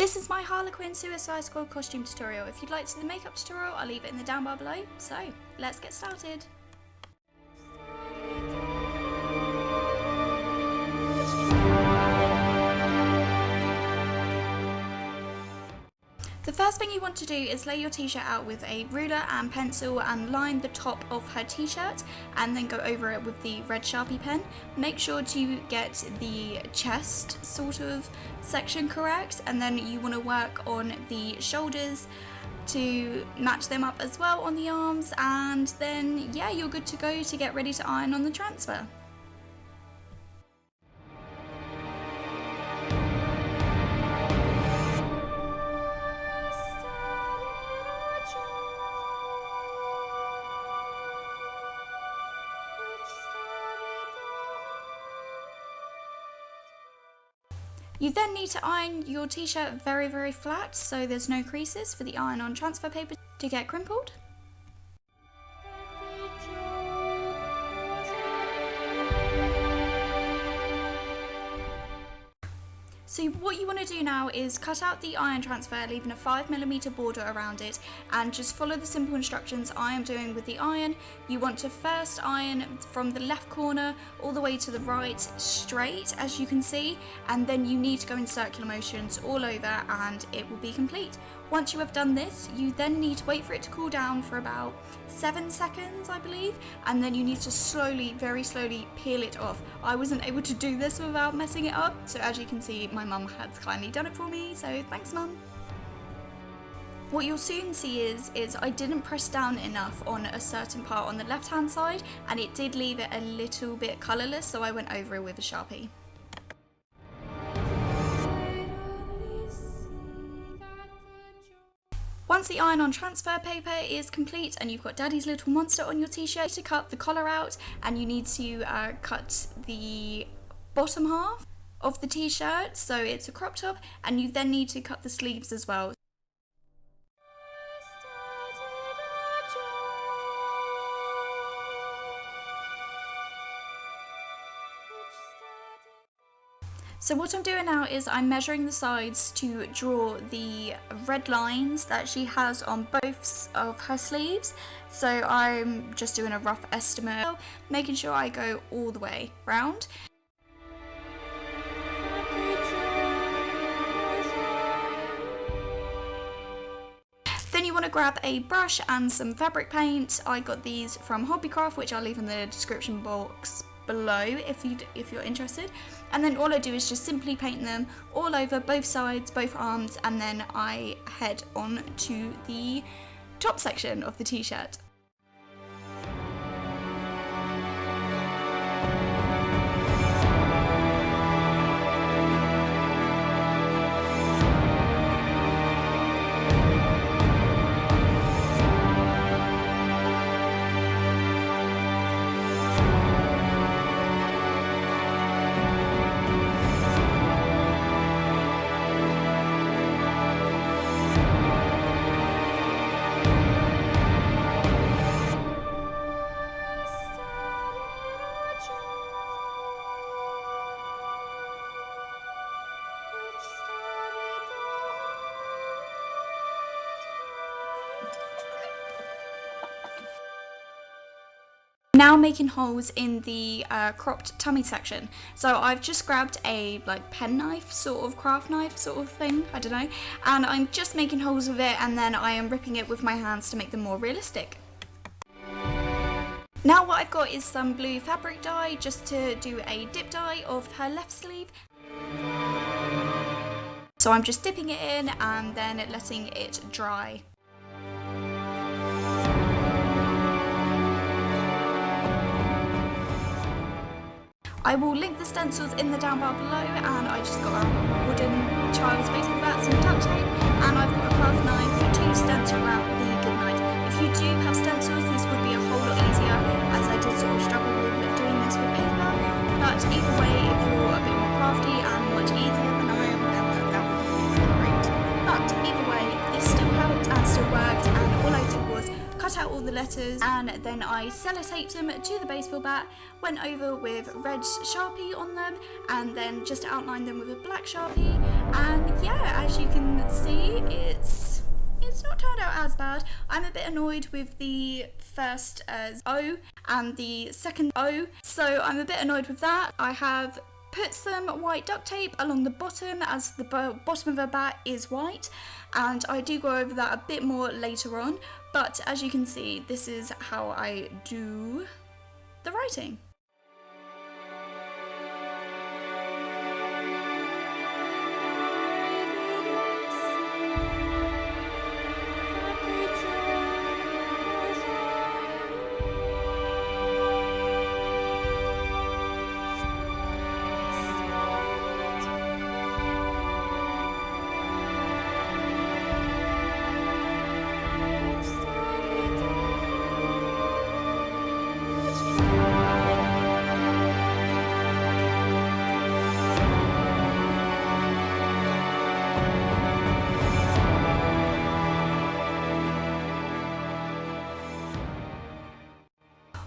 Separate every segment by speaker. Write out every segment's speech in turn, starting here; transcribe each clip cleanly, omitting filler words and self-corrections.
Speaker 1: This is my Harlequin Suicide Squad costume tutorial. If you'd like to see the makeup tutorial, I'll leave it in the down bar below. So, let's get started. The first thing you want to do is lay your t-shirt out with a ruler and pencil and line the top of her t-shirt and then go over it with the red Sharpie pen. Make sure to get the chest sort of section correct, and then you want to work on the shoulders to match them up as well on the arms, and then yeah, you're good to go to get ready to iron on the transfer. You then need to iron your t-shirt very flat so there's no creases for the iron-on transfer paper to get crimpled. So what you want to do now is cut out the iron transfer, leaving a 5mm border around it, and just follow the simple instructions I am doing with the iron. You want to first iron from the left corner all the way to the right, straight as you can see, and then you need to go in circular motions all over and it will be complete. Once you have done this, you then need to wait for it to cool down for about 7 seconds, I believe, and then you need to slowly, very slowly peel it off. I wasn't able to do this without messing it up, so as you can see, my mum has kindly done it for me, so thanks mum. What you'll soon see is I didn't press down enough on a certain part on the left hand side, and it did leave it a little bit colourless, so I went over it with a Sharpie. Once the iron-on transfer paper is complete and you've got Daddy's Little Monster on your t-shirt, to cut the collar out, and you need to cut the bottom half of the t-shirt so it's a crop top, and you then need to cut the sleeves as well. So what I'm doing now is I'm measuring the sides to draw the red lines that she has on both of her sleeves. So I'm just doing a rough estimate, making sure I go all the way round. Then you want to grab a brush and some fabric paint. I got these from Hobbycraft, which I'll leave in the description box below if you're interested, and then all I do is just simply paint them all over both sides, both arms, and then I head on to the top section of the t-shirt. Now making holes in the cropped tummy section. So I've just grabbed a penknife, sort of craft knife sort of thing, I don't know, and I'm just making holes with it, and then I am ripping it with my hands to make them more realistic. Now what I've got is some blue fabric dye just to do a dip dye of her left sleeve. So I'm just dipping it in and then letting it dry. I will link the stencils in the down bar below, and I just got a wooden child's base with that, some duct tape, and I've got a craft knife to stencil out the Goodnight. If you do have stencils, this would be a whole lot easier, as I did sort of struggle with doing this with paper, but either way, if you're a bit more crafty and much easier than I am, then that would be great. But either way, this still helped and still worked, and all I did was cut out all the letters, and then I sellotaped them to the baseball bat, went over with red Sharpie on them, and then just outlined them with a black Sharpie. And yeah, as you can see, it's not turned out as bad. I'm a bit annoyed with the first O and the second O, so I'm a bit annoyed with that. I have put some white duct tape along the bottom, as the bottom of her bat is white, and I do go over that a bit more later on, but as you can see, this is how I do the writing.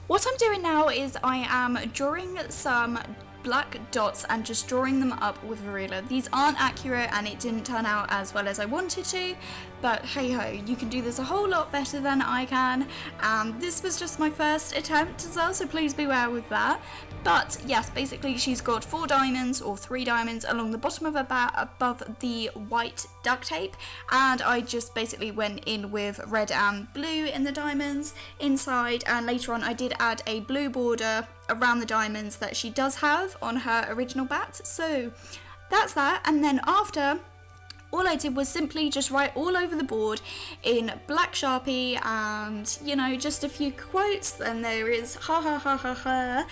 Speaker 1: What I'm doing now is I am drawing some black dots and just drawing them up with a ruler. These aren't accurate and it didn't turn out as well as I wanted to, but hey ho, you can do this a whole lot better than I can. This was just my first attempt as well, so please beware with that. But yes, basically she's got 4 diamonds or 3 diamonds along the bottom of her bat above the white duct tape, and I just basically went in with red and blue in the diamonds inside, and later on I did add a blue border around the diamonds that she does have on her original bat. So that's that, and then after, all I did was simply just write all over the board in black Sharpie, and you know, just a few quotes. And there is ha ha ha ha ha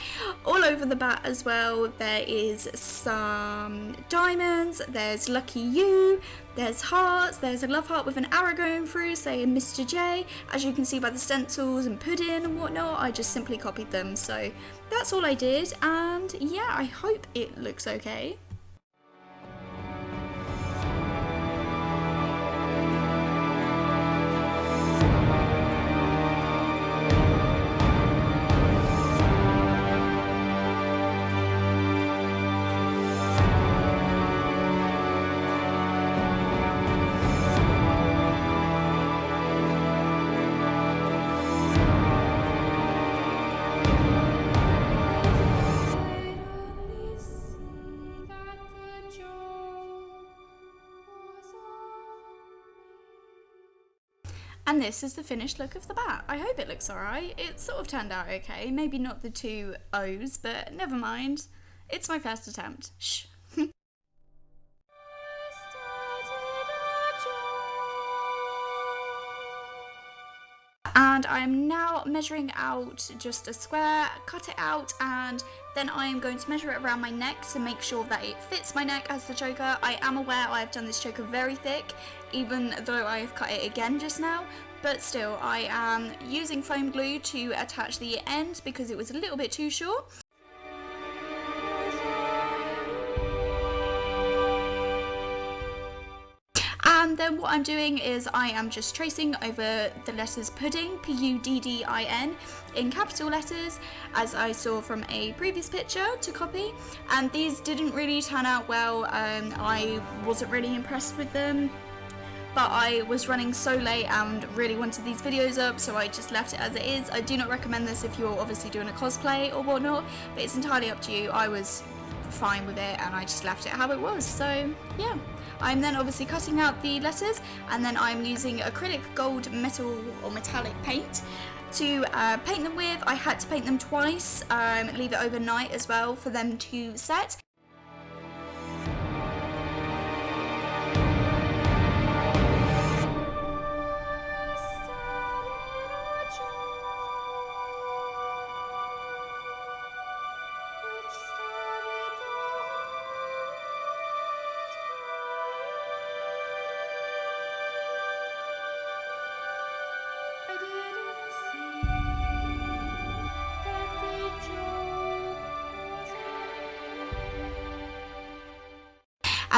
Speaker 1: all over the bat as well. There is some diamonds, there's lucky you, there's hearts, there's a love heart with an arrow going through saying Mr. J. As you can see by the stencils and pudding and whatnot, I just simply copied them. So that's all I did, and yeah, I hope it looks okay. And this is the finished look of the bat. I hope it looks alright. It sort of turned out okay. Maybe not the 2 O's, but never mind. It's my first attempt. Shh. And I am now measuring out just a square, cut it out, and then I am going to measure it around my neck to make sure that it fits my neck as the choker. I am aware I have done this choker very thick, even though I have cut it again just now, but still I am using foam glue to attach the end because it was a little bit too short. And then what I'm doing is I am just tracing over the letters pudding, P-U-D-D-I-N, in capital letters, as I saw from a previous picture to copy. And these didn't really turn out well. I wasn't really impressed with them, but I was running so late and really wanted these videos up, so I just left it as it is. I do not recommend this if you're obviously doing a cosplay or whatnot, but it's entirely up to you. I was fine with it and I just left it how it was. So yeah, I'm then obviously cutting out the letters, and then I'm using acrylic gold metal or metallic paint to paint them with. I had to paint them twice, leave it overnight as well for them to set.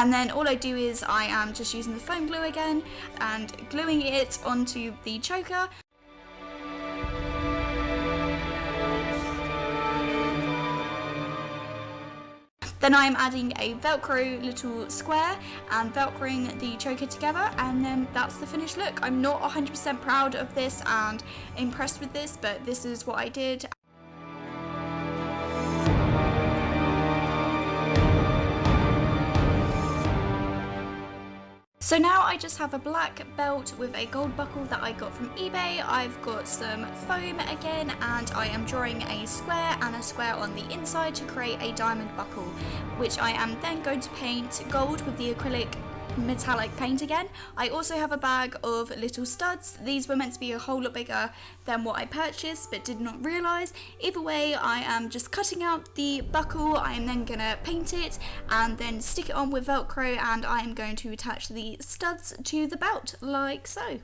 Speaker 1: And then all I do is I am just using the foam glue again and gluing it onto the choker. Then I am adding a Velcro little square and Velcroing the choker together, and then that's the finished look. I'm not 100% proud of this and impressed with this, but this is what I did. So now I just have a black belt with a gold buckle that I got from eBay. I've got some foam again, and I am drawing a square and a square on the inside to create a diamond buckle, which I am then going to paint gold with the acrylic metallic paint again. I also have a bag of little studs. These were meant to be a whole lot bigger than what I purchased but did not realise. Either way, I am just cutting out the buckle. I am then going to paint it and then stick it on with Velcro, and I am going to attach the studs to the belt like so.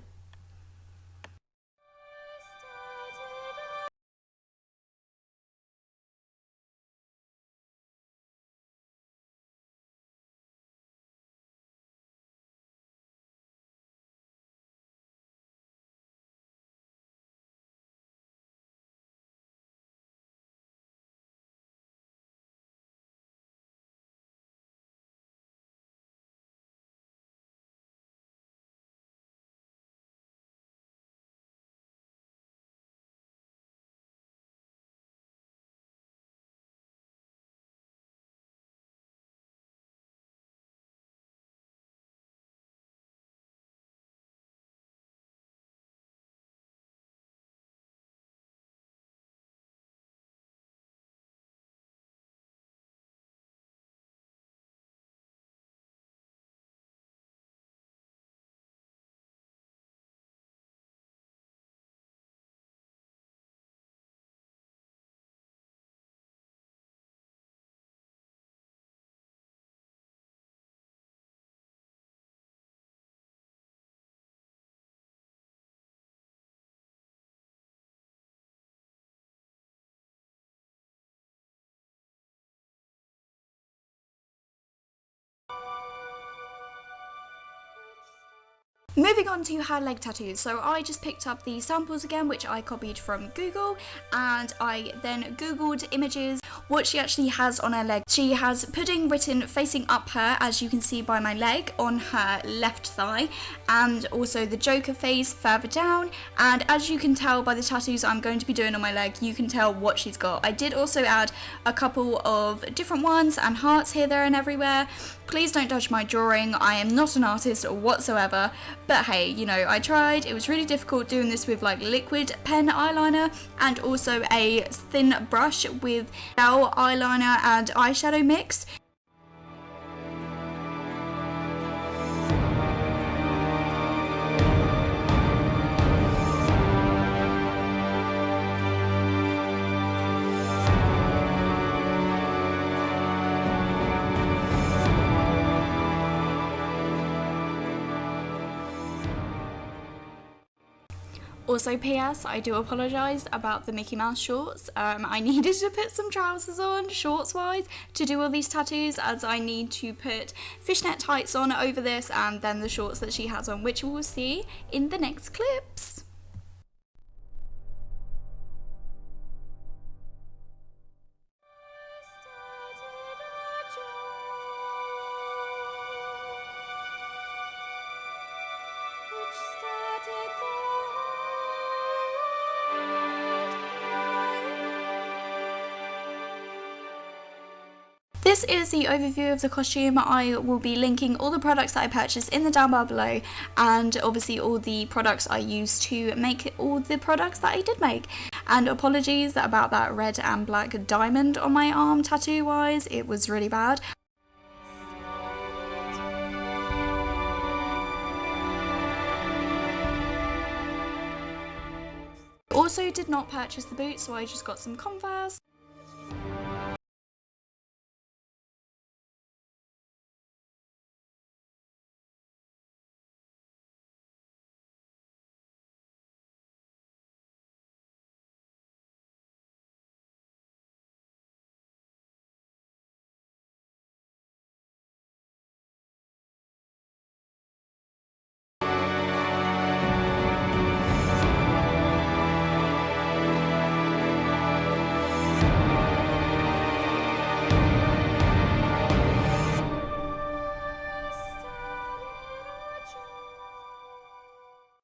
Speaker 1: Moving on to her leg tattoos, so I just picked up the samples again, which I copied from Google, and I then Googled images what she actually has on her leg. She has pudding written facing up her, as you can see by my leg, on her left thigh, and also the Joker face further down, and as you can tell by the tattoos I'm going to be doing on my leg, you can tell what she's got. I did also add a couple of different ones and hearts here, there and everywhere. Please don't judge my drawing, I am not an artist whatsoever, but hey, you know, I tried. It was really difficult doing this with like liquid pen eyeliner and also a thin brush with gel eyeliner and eyeshadow mixed. Also, PS, I do apologise about the Mickey Mouse shorts. I needed to put some trousers on, shorts-wise, to do all these tattoos, as I need to put fishnet tights on over this and then the shorts that she has on, which we will see in the next clips. This is the overview of the costume. I will be linking all the products that I purchased in the down bar below, and obviously all the products I used to make all the products that I did make. And apologies about that red and black diamond on my arm tattoo wise, it was really bad. Also did not purchase the boots, so I just got some Converse.